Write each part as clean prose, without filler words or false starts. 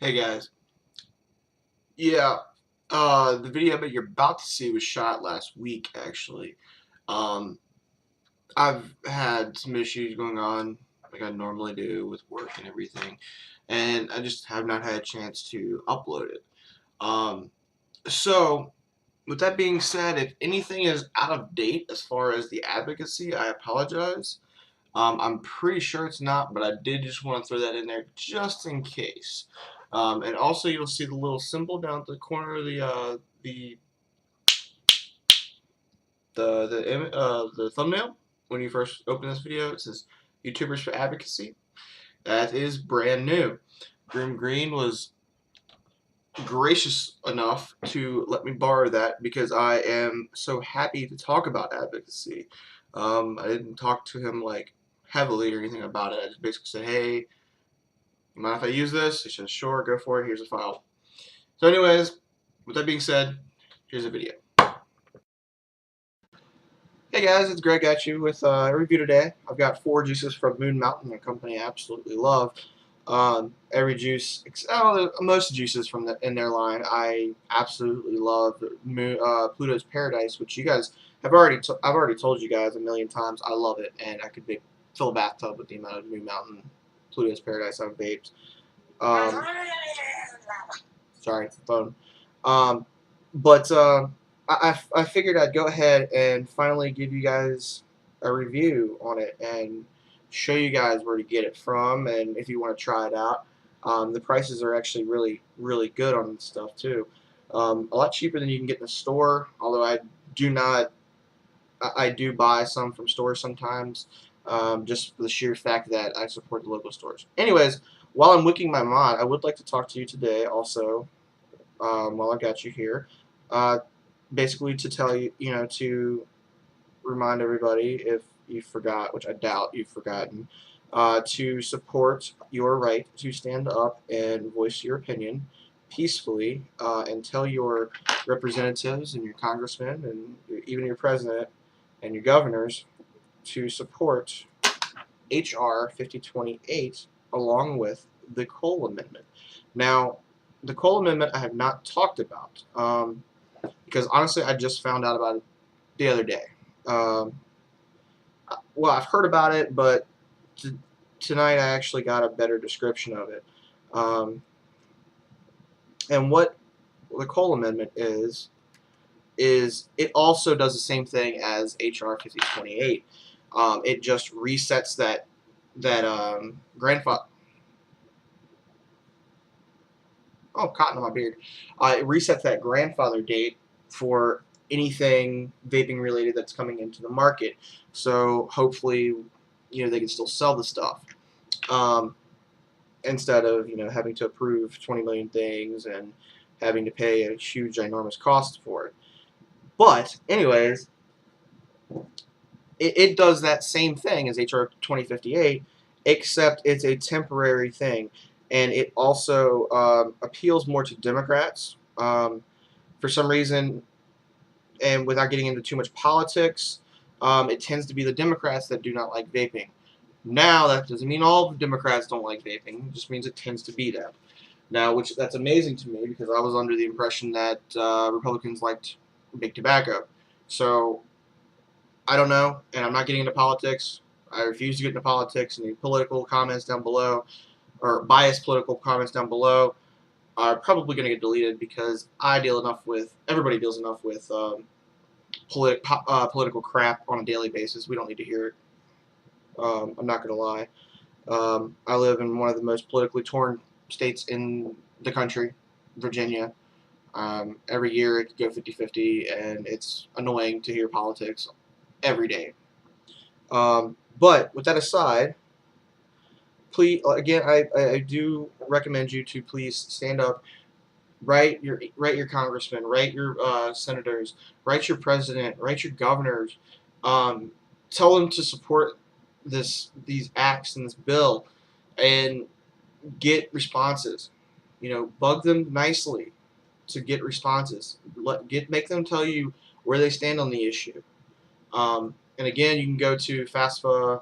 Hey guys. Yeah, the video that you're about to see was shot last week, actually. Um, I've had some issues going on, like I normally do with work and everything, and I just have not had a chance to upload it. Um, so, with that being said, if anything is out of date as far as the advocacy, I apologize. I'm pretty sure it's not, but I did just want to throw that in there just in case. And also, you'll see the little symbol down at the corner of the thumbnail when you first open this video. It says "YouTubers for Advocacy." That is brand new. Grim Green was gracious enough to let me borrow that because I am so happy to talk about advocacy. I didn't talk to him like heavily or anything about it. I just basically said, "Hey, mind if I use this?" He says, "Sure, go for it. Here's a file." So anyways, with that being said, here's a video. Hey guys, it's Greg at you with a review today. I've got 4 juices from Moon Mountain, a company I absolutely love. Every juice, most juices from in their line, I absolutely love. Pluto's Paradise, which you guys I've already told you guys a million times. I love it, and I could fill a bathtub with the amount of Moon Mountain Pluto's Paradise I've vaped. Sorry, phone. Um, but I figured I'd go ahead and finally give you guys a review on it and show you guys where to get it from and if you want to try it out. The prices are actually really good on this stuff too. A lot cheaper than you can get in the store, although do not I do buy some from stores sometimes, just for the sheer fact that I support the local stores. Anyways, while I'm wicking my mod, I would like to talk to you today also, while I got you here. Uh, Basically to tell you, to remind everybody, if you forgot, which I doubt you've forgotten, to support your right to stand up and voice your opinion peacefully, and tell your representatives and your congressmen and even your president and your governors to support H.R. 5028 along with the Cole Amendment. Now, the Cole Amendment I have not talked about, because honestly I just found out about it the other day. Well, I've heard about it, but tonight I actually got a better description of it. And what the Cole Amendment is it also does the same thing as H.R. 5028. It just resets that grandfather. Oh, cotton on my beard. It resets that grandfather date for anything vaping related that's coming into the market. So hopefully, they can still sell the stuff, um, instead of having to approve 20 million things and having to pay a huge, ginormous cost for it. But anyways, it does that same thing as HR 2058, except it's a temporary thing, and it also appeals more to Democrats. For some reason, and without getting into too much politics, it tends to be the Democrats that do not like vaping. Now, that doesn't mean all the Democrats don't like vaping. It just means it tends to be them. Now, that's amazing to me because I was under the impression that Republicans liked big tobacco. So I don't know, and I'm not getting into politics. I refuse to get into politics, and the political comments down below, or biased political comments down below, are probably going to get deleted because everybody deals enough with political crap on a daily basis. We don't need to hear it. I'm not going to lie. I live in one of the most politically torn states in the country, Virginia. Every year it could go 50-50, and it's annoying to hear politics every day. But with that aside, please, again, I do recommend you to please stand up, write your congressman, write your senators, write your president, write your governors, tell them to support these acts and this bill, and get responses. Bug them nicely to get responses. Make them tell you where they stand on the issue. And again, you can go to FAFSA,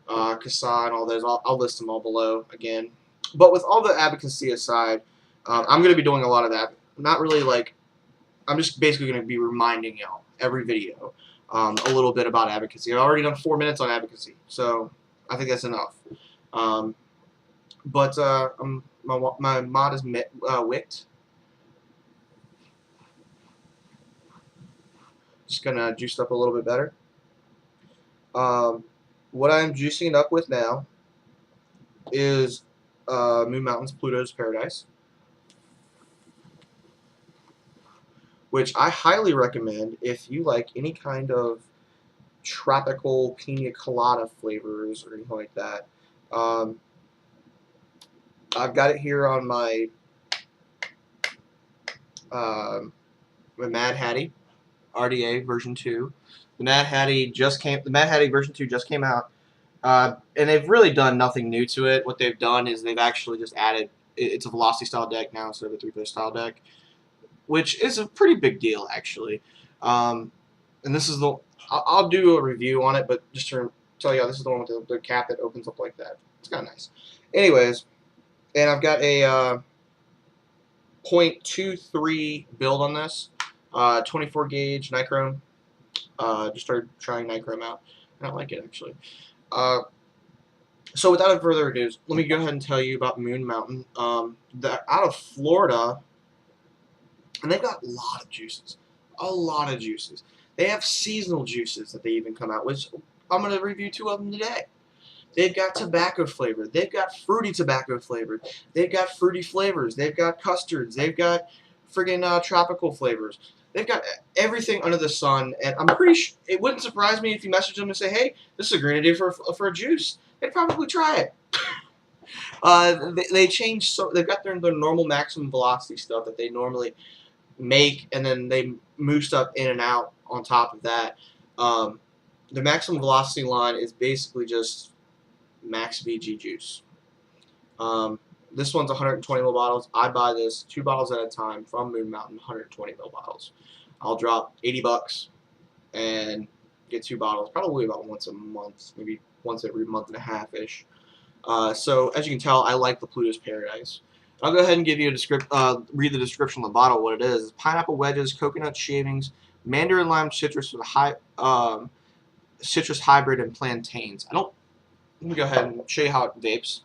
Casaa, and all those. I'll list them all below again. But with all the advocacy aside, I'm going to be doing a lot of that. Not really like, I'm just basically going to be reminding y'all every video a little bit about advocacy. I've already done 4 minutes on advocacy, so I think that's enough. But my mod is wicked. Just going to juice it up a little bit better. What I'm juicing it up with now is Moon Mountain's Pluto's Paradise, which I highly recommend if you like any kind of tropical pina colada flavors or anything like that. I've got it here on my Mad Hattie RDA version 2. The Mad Hattie version 2 just came out, and they've really done nothing new to it. What they've done is they've actually just added, it's a velocity style deck now instead of a 3-player style deck, which is a pretty big deal actually. And this is I'll do a review on it, but just to tell you, this is the one with the cap that opens up like that. It's kind of nice. Anyways, and I've got a .23 build on this, 24 gauge nichrome. Just started trying nichrome out, and I like it actually. So without further ado, let me go ahead and tell you about Moon Mountain. They're out of Florida, and they've got a lot of juices. A lot of juices. They have seasonal juices that they even come out with. I'm going to review 2 of them today. They've got tobacco flavored. They've got fruity tobacco flavored. They've got fruity flavors. They've got custards. They've got friggin' tropical flavors. They've got everything under the sun, and I'm pretty sure it wouldn't surprise me if you message them and say, "Hey, this is a great idea for a juice." They'd probably try it. They changed, so they've got their normal maximum velocity stuff that they normally make, and then they move stuff in and out on top of that. The maximum velocity line is basically just max VG juice. This one's 120 ml bottles. I buy this 2 bottles at a time from Moon Mountain, 120 ml bottles. I'll drop $80 and get 2 bottles, probably about once a month, maybe once every month and a half ish. So as you can tell, I like the Pluto's Paradise. I'll go ahead and give you read the description of the bottle. What it is: pineapple wedges, coconut shavings, mandarin lime citrus with a citrus hybrid, and plantains. Let me go ahead and show you how it vapes.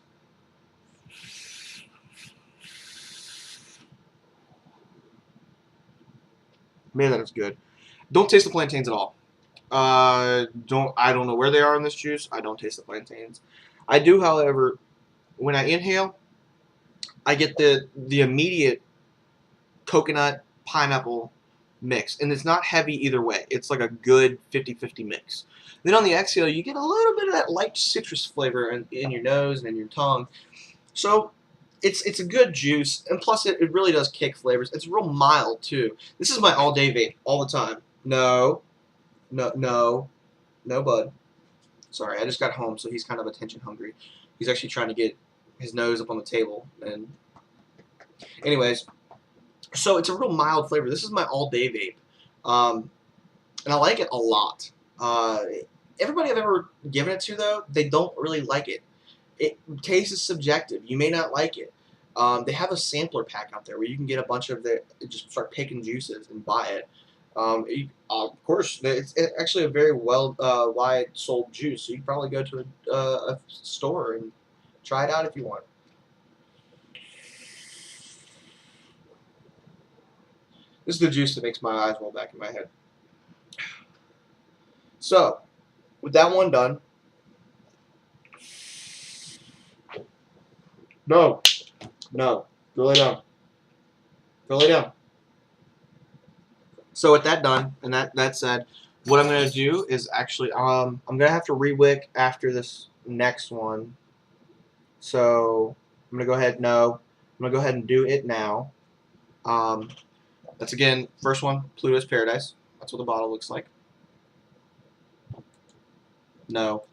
Man, that is good. Don't taste the plantains at all. I don't know where they are in this juice. I don't taste the plantains. I do, however, when I inhale, I get the immediate coconut pineapple mix, and it's not heavy either way. It's like a good 50-50 mix. Then on the exhale, you get a little bit of that light citrus flavor in your nose and in your tongue. So it's a good juice, and plus it really does kick flavors. It's real mild too. This is my all-day vape all the time. No, bud. Sorry, I just got home, so he's kind of attention hungry. He's actually trying to get his nose up on the table. And anyways, so it's a real mild flavor. This is my all-day vape, and I like it a lot. Everybody I've ever given it to, though, they don't really like it. Taste is subjective. You may not like it. They have a sampler pack out there where you can get a bunch of just start picking juices and buy it. Of course, it's actually a very wide sold juice. So you can probably go to a store and try it out if you want. This is the juice that makes my eyes roll back in my head. So, with that one done, no, go lay down. Go lay down. So with that done, and that said, what I'm gonna do is actually I'm gonna have to re-wick after this next one. So I'm gonna go ahead. No, I'm gonna go ahead and do it now. That's again first one, Pluto's Paradise. That's what the bottle looks like. No.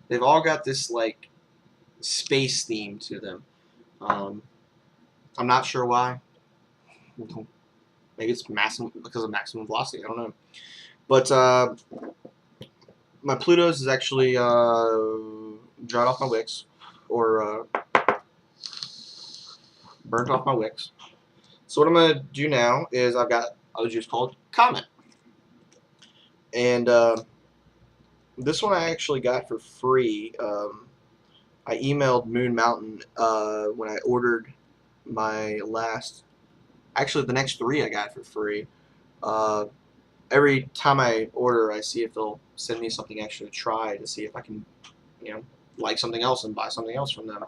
They've all got this like space theme to them. I'm not sure why. Maybe it's because of maximum velocity. I don't know. But my Pluto's is actually dried off my wicks, or burnt off my wicks. So what I'm going to do now is I've got a juice called Comet. And this one I actually got for free. I emailed Moon Mountain when I ordered my last. Actually, the next 3 I got for free. Every time I order, I see if they'll send me something extra to try to see if I can, like something else and buy something else from them.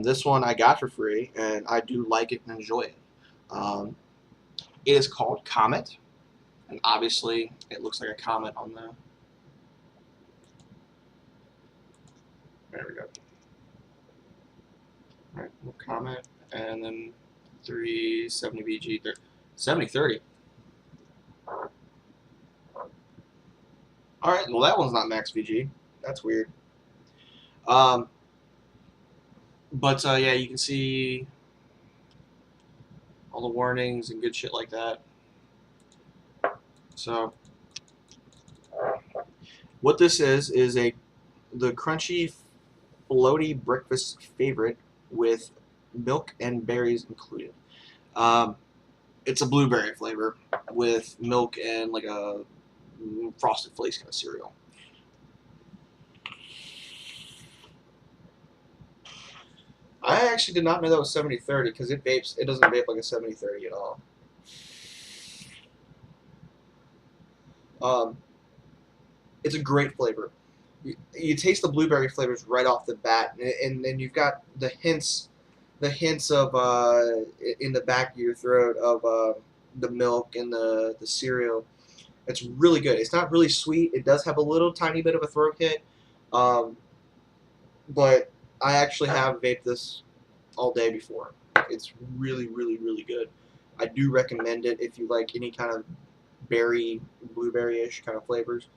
This one I got for free, and I do like it and enjoy it. It is called Comet, and obviously it looks like a comet on the. There we go. All right, we'll Comet, and then 370 VG, 7030. All right, well that one's not max VG. That's weird. But yeah, you can see all the warnings and good shit like that. So what this is the crunchy, floaty breakfast favorite with milk and berries included. It's a blueberry flavor with milk and like a Frosted Flakes kind of cereal. I actually did not know that was 7030 because it doesn't vape like a 7030 at all. It's a great flavor. You taste the blueberry flavors right off the bat, and then you've got the hints of in the back of your throat of the milk and the cereal. It's really good. It's not really sweet. It does have a little tiny bit of a throat hit, but I actually have vaped this all day before. It's really, really, really good. I do recommend it if you like any kind of blueberry-ish kind of flavors.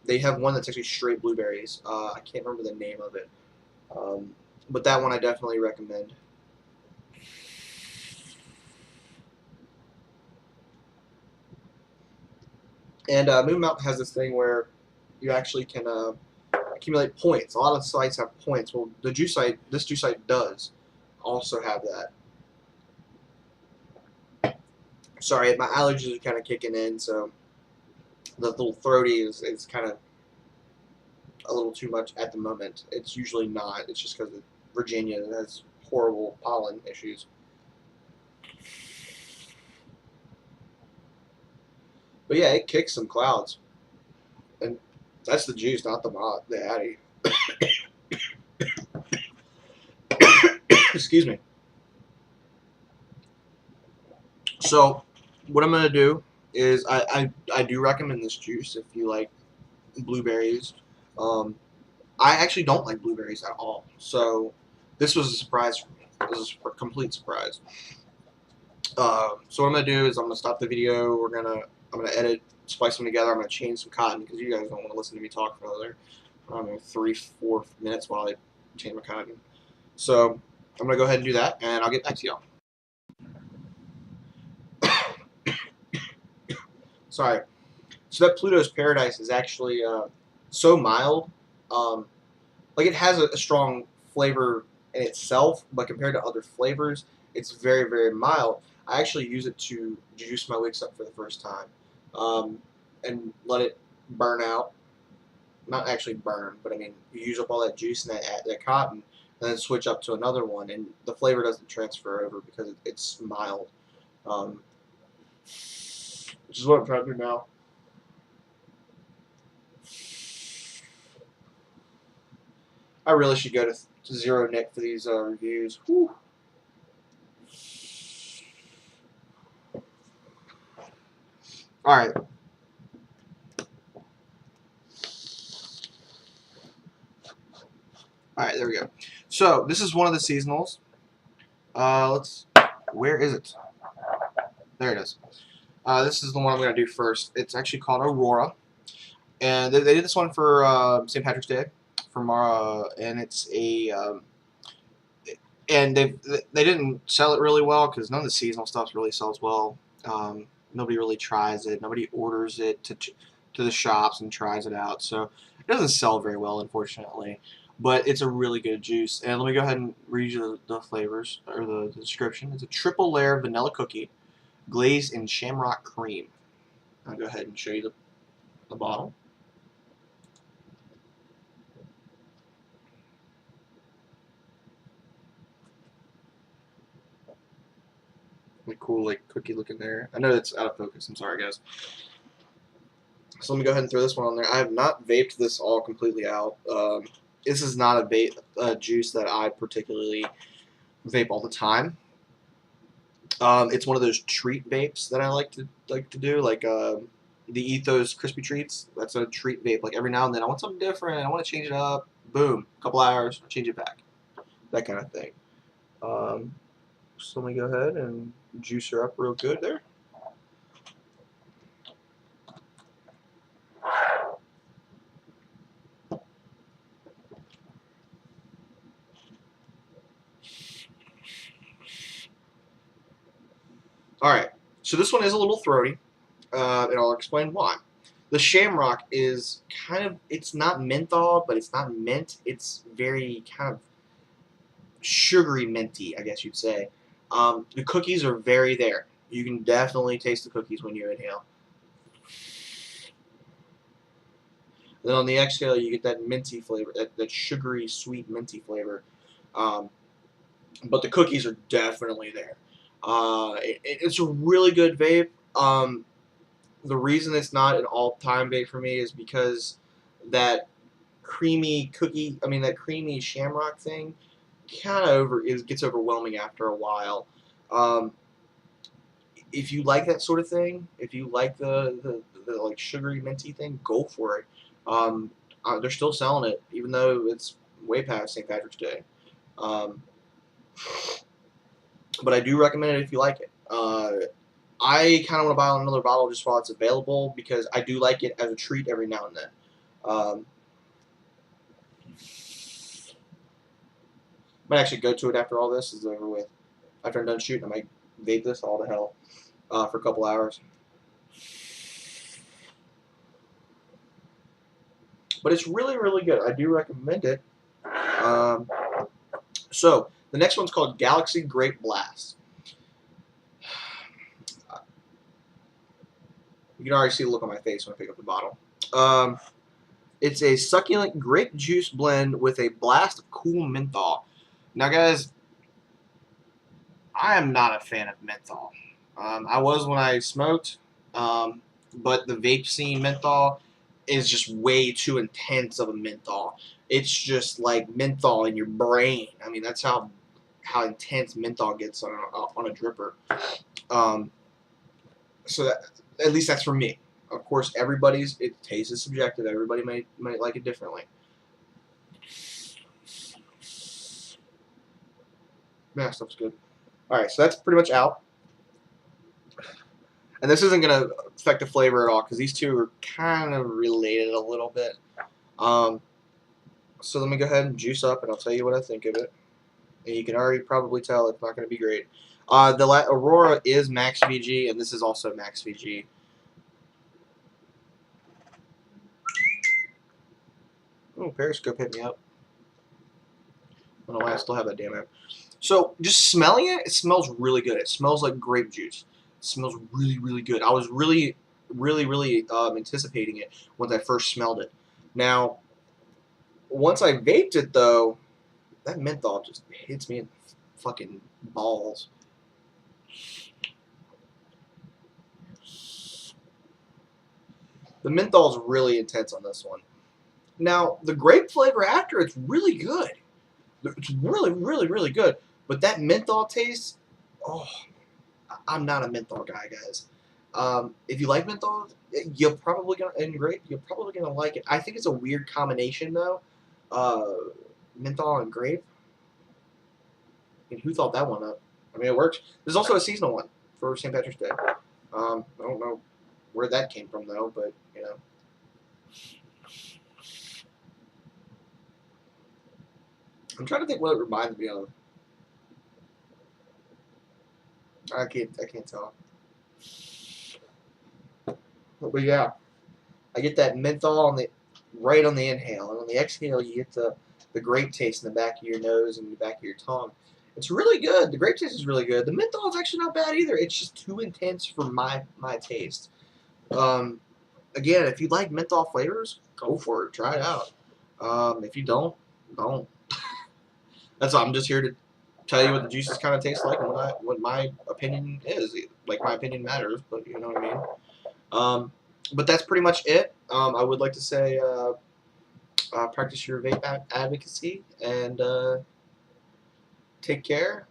They have one that's actually straight blueberries. I can't remember the name of it, but that one I definitely recommend. And Moon Mountain has this thing where you actually can accumulate points. A lot of sites have points. Well, this juice site does also have that. Sorry, my allergies are kind of kicking in, so the little throaty is kind of a little too much at the moment. It's usually not. It's just because Virginia has horrible pollen issues. But yeah, it kicks some clouds. And that's the juice, not the Addy. Excuse me. So, what I'm going to do is I do recommend this juice if you like blueberries. I actually don't like blueberries at all. So, this was a surprise for me. This is a complete surprise. So what I'm going to do is I'm going to stop the video. I'm going to edit, splice them together. I'm going to change some cotton because you guys don't want to listen to me talk for another, 3-4 minutes while I change my cotton. So I'm going to go ahead and do that, and I'll get back to y'all. Sorry. So that Pluto's Paradise is actually so mild. Like it has a strong flavor in itself, but compared to other flavors, it's very, very mild. I actually use it to juice my wicks up for the first time, and let it burn out. Not actually burn, but I mean you use up all that juice and that cotton, and then switch up to another one, and the flavor doesn't transfer over because it's mild. Which is what I'm trying to do now. I really should go to Zero Nick for these reviews. Whew. All right. All right, there we go. So this is one of the seasonals. Where is it? There it is. This is the one I'm going to do first. It's actually called Aurora, and they did this one for St. Patrick's Day, and it's and they didn't sell it really well because none of the seasonal stuff really sells well. Nobody really tries it. Nobody orders it to the shops and tries it out. So it doesn't sell very well, unfortunately, but it's a really good juice. And let me go ahead and read you the flavors or the description. It's a triple layer vanilla cookie glazed in shamrock cream. I'll go ahead and show you the bottle. Really cool, like cookie looking there. I know it's out of focus. I'm sorry, guys. So let me go ahead and throw this one on there. I have not vaped this all completely out. This is not a vape juice that I particularly vape all the time. It's one of those treat vapes that I like to do, like the Ethos crispy treats. That's a treat vape. Like every now and then, I want something different. I want to change it up. Boom, a couple hours, I'll change it back. That kind of thing. So let me go ahead and juice her up real good there. Alright, so this one is a little throaty, and I'll explain why. The Shamrock is kind of, it's not menthol, but it's not mint. It's very kind of sugary minty, I guess you'd say. The cookies are very there. You can definitely taste the cookies when you inhale. And then on the exhale, you get that minty flavor, that sugary, sweet, minty flavor. But the cookies are definitely there. It's a really good vape. The reason it's not an all-time vape for me is because that creamy cookie, that creamy Shamrock thing, kind of gets overwhelming after a while. If you like that sort of thing, if you like the like sugary minty thing, go for it. They're still selling it, even though it's way past St. Patrick's Day. But I do recommend it if you like it. I kind of want to buy another bottle just while it's available because I do like it as a treat every now and then. Might actually go to it after all this is over with. After I'm done shooting, I might vape this all to hell for a couple hours. But it's really, really good. I do recommend it. So the next one's called Galaxy Grape Blast. You can already see the look on my face when I pick up the bottle. It's a succulent grape juice blend with a blast of cool menthol. Now, guys, I am not a fan of menthol. I was when I smoked, but the vape scene menthol is just way too intense of a menthol. It's just like menthol in your brain. That's how intense menthol gets on a dripper. So that, at least that's for me. Of course, taste is subjective. Everybody might like it differently. Man, that stuff's good. Alright, so that's pretty much out. And this isn't going to affect the flavor at all because these two are kind of related a little bit. So let me go ahead and juice up and I'll tell you what I think of it. And you can already probably tell it's not going to be great. The Aurora is Max VG, and this is also Max VG. Oh, Periscope hit me up. I don't know why I still have that damn app. So, just smelling it, it smells really good. It smells like grape juice. It smells really, really good. I was really anticipating it once I first smelled it. Now, once I vaped it, though, that menthol just hits me in the fucking balls. The menthol is really intense on this one. Now, the grape flavor after, it's really good. It's really, really, really good. But that menthol taste, oh, I'm not a menthol guy, guys. If you like menthol, you're probably gonna like it. I think it's a weird combination though. Menthol and grape. And who thought that one up? It works. There's also a seasonal one for St. Patrick's Day. I don't know where that came from though, but you know. I'm trying to think what it reminds me of. I can't tell. But yeah. I get that menthol on the right on the inhale, and on the exhale, you get the grape taste in the back of your nose and the back of your tongue. It's really good. The grape taste is really good. The menthol is actually not bad either. It's just too intense for my taste. Um, Again, if you like menthol flavors, go for it. Try it out. If you don't. That's all. I'm just here to tell you what the juices kind of taste like and what my opinion is. Like my opinion matters, but you know what I mean. But that's pretty much it. I would like to say practice your vape advocacy and take care.